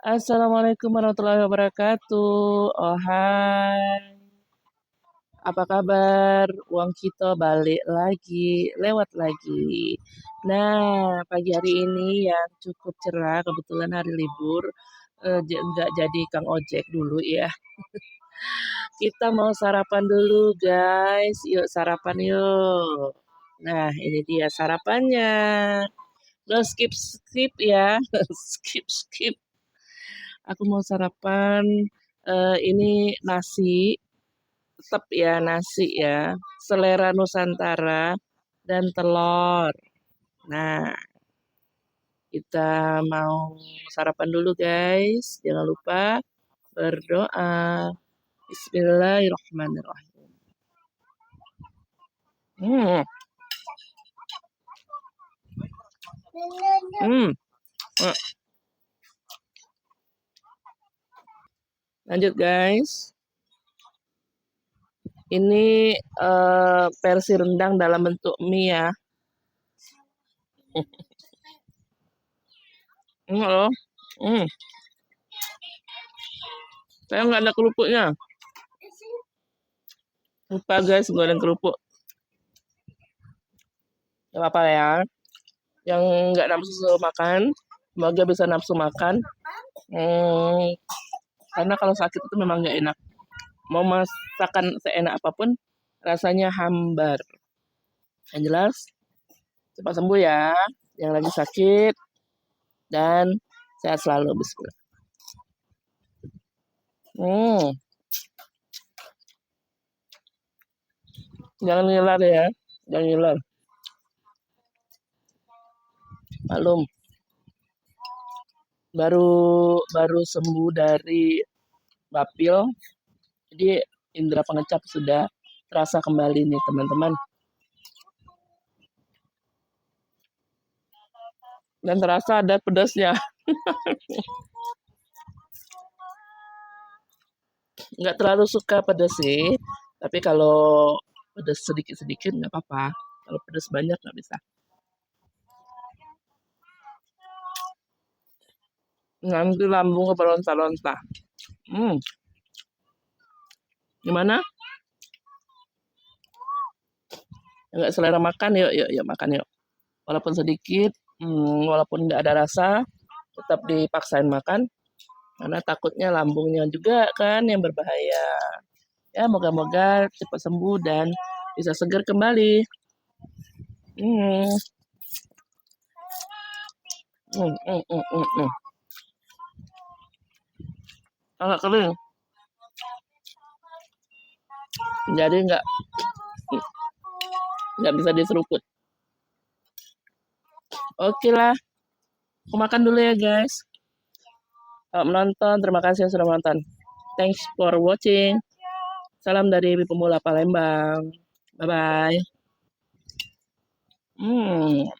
Assalamualaikum warahmatullahi wabarakatuh. Oh, hai. Apa kabar? Uang kita balik lagi, lewat lagi. Nah, pagi hari ini yang cukup cerah, kebetulan hari libur, nggak jadi Kang ojek dulu ya. Kita mau sarapan dulu, guys. Yuk sarapan yuk. Nah, ini dia sarapannya. No skip skip ya, skip skip. Aku mau sarapan ini nasi, tetap ya nasi ya, selera Nusantara dan telur. Nah, kita mau sarapan dulu guys. Jangan lupa berdoa. Bismillahirrahmanirrahim. Hmm, hmm. eh, Lanjut guys. Ini versi rendang dalam bentuk mie ya. Enggak loh. Hmm, saya nggak ada kerupuknya. Lupa guys, goreng kerupuk. Gak apa-apa ya. Yang nggak nafsu makan, semoga bisa nafsu makan. Hmm, karena kalau sakit itu memang nggak enak. Mau masakan seenak apapun, rasanya hambar. Yang jelas, cepat sembuh ya. Yang lagi sakit dan sehat selalu. Bismillah. Hmm, jangan ngiler ya, jangan ngiler. Malum, baru baru sembuh dari bapil, jadi indera pengecap sudah terasa kembali nih teman-teman. Dan terasa ada pedasnya. Nggak terlalu suka pedas sih, tapi kalau pedas sedikit-sedikit nggak apa-apa. Kalau pedas banyak nggak bisa. Nanti lambung keberonta-lonta. Hmm, gimana? Nggak selera makan, yuk, yuk, yuk makan yuk. Walaupun sedikit, walaupun nggak ada rasa, tetap dipaksain makan. Karena takutnya lambungnya juga kan yang berbahaya. Ya, moga-moga cepat sembuh dan bisa segar kembali. Hmm, hmm, hmm, hmm, hmm, hmm. Agak kering, jadi nggak bisa diseruput. Oke lah, aku makan dulu ya guys. Menonton, terima kasih yang sudah menonton. Thanks for watching. Salam dari Pemula Palembang. Bye bye. Hmm.